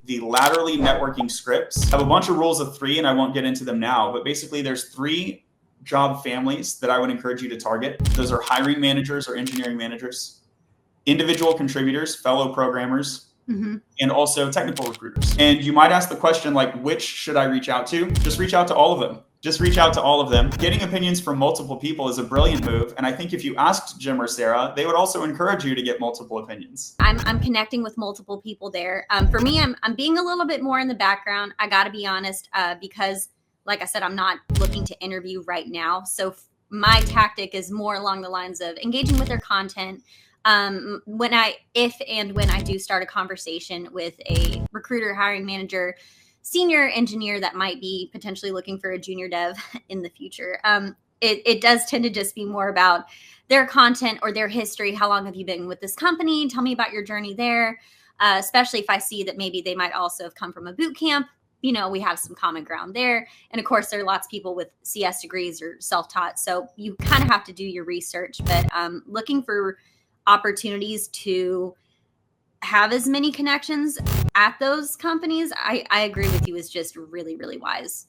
the Laterally networking scripts. I have a bunch of rules of 3 and I won't get into them now, but basically there's 3 job families that I would encourage you to target. Those are hiring managers or engineering managers, individual contributors, fellow programmers, and also technical recruiters. And you might ask the question, like, which should I reach out to? Just reach out to all of them. Just reach out to all of them. Getting opinions from multiple people is a brilliant move. And I think if you asked Jim or Sarah, they would also encourage you to get multiple opinions. I'm connecting with multiple people there. For me, I'm being a little bit more in the background. I got to be honest, because like I said, I'm not looking to interview right now. So my tactic is more along the lines of engaging with their content. When I do start a conversation with a recruiter, hiring manager, senior engineer that might be potentially looking for a junior dev in the future, it does tend to just be more about their content or their history. How long have you been with this company? Tell me about your journey there. Especially if I see that maybe they might also have come from a boot camp. You know, we have some common ground there. And of course, there are lots of people with CS degrees or self-taught. So you kind of have to do your research, but looking for opportunities to have as many connections at those companies, I agree with you, is just really, really wise.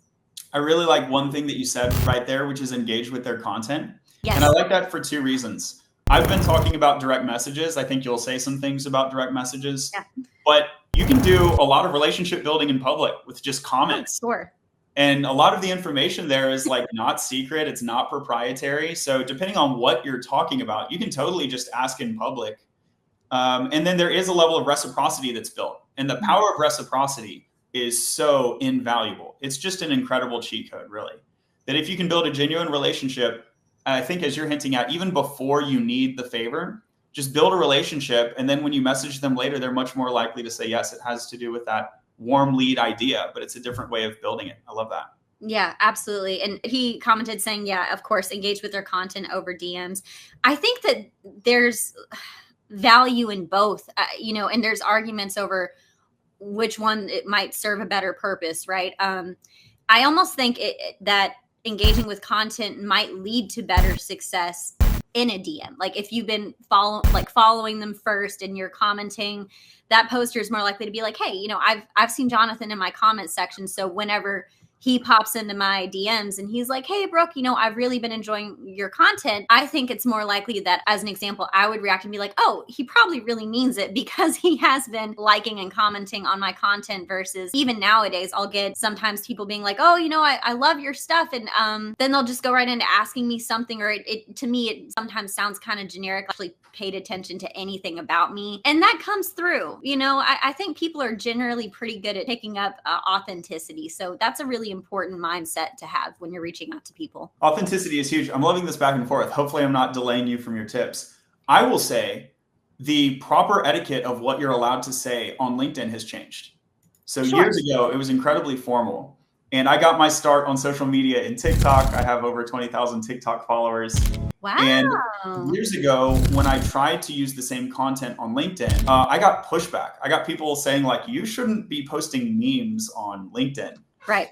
I really like one thing that you said right there, which is engage with their content. Yes. And I like that for 2 reasons. I've been talking about direct messages. I think you'll say some things about direct messages, but you can do a lot of relationship building in public with just comments. Oh, sure. And a lot of the information there is like not secret. It's not proprietary. So depending on what you're talking about, you can totally just ask in public. And then there is a level of reciprocity that's built. And the power of reciprocity is so invaluable. It's just an incredible cheat code, really. That if you can build a genuine relationship, I think as you're hinting at, even before you need the favor, just build a relationship. And then when you message them later, they're much more likely to say, yes, it has to do with that warm lead idea, but it's a different way of building it. I love that. Yeah, absolutely. And he commented saying, yeah, of course, engage with their content over DMs. I think that there's value in both, and there's arguments over which one it might serve a better purpose, right? I almost think that engaging with content might lead to better success in a DM. Like if you've been following them first and you're commenting, that poster is more likely to be like, hey, I've seen Jonathan in my comment section. So whenever he pops into my DMs and he's like, hey, Brooke, I've really been enjoying your content, I think it's more likely that, as an example, I would react and be like, oh, he probably really means it because he has been liking and commenting on my content, versus even nowadays, I'll get sometimes people being like, oh, I love your stuff. And then they'll just go right into asking me something, or to me, it sometimes sounds kind of generic. I actually paid attention to anything about me. And that comes through. I think people are generally pretty good at picking up authenticity. So that's a really important mindset to have when you're reaching out to people. Authenticity is huge. I'm loving this back and forth. Hopefully I'm not delaying you from your tips. I will say the proper etiquette of what you're allowed to say on LinkedIn has changed. So years ago, it was incredibly formal. And I got my start on social media in TikTok. I have over 20,000 TikTok followers. Wow. And years ago, when I tried to use the same content on LinkedIn, I got pushback. I got people saying like, you shouldn't be posting memes on LinkedIn. Right.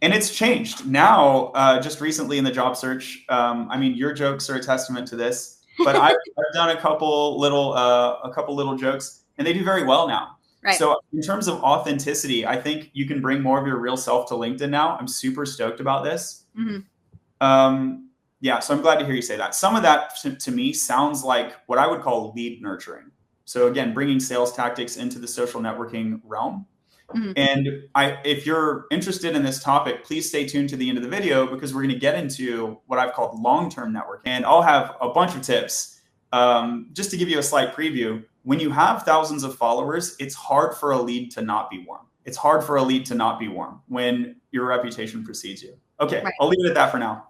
And it's changed now. Just recently in the job search, your jokes are a testament to this. But I've done a couple little jokes, and they do very well now. Right. So in terms of authenticity, I think you can bring more of your real self to LinkedIn now. I'm super stoked about this. Mm-hmm. So I'm glad to hear you say that. Some of that to me sounds like what I would call lead nurturing. So again, bringing sales tactics into the social networking realm. Mm-hmm. And if you're interested in this topic, please stay tuned to the end of the video, because we're going to get into what I've called long-term networking. And I'll have a bunch of tips. Just to give you a slight preview, when you have thousands of followers, it's hard for a lead to not be warm. It's hard for a lead to not be warm when your reputation precedes you. Okay, right. I'll leave it at that for now.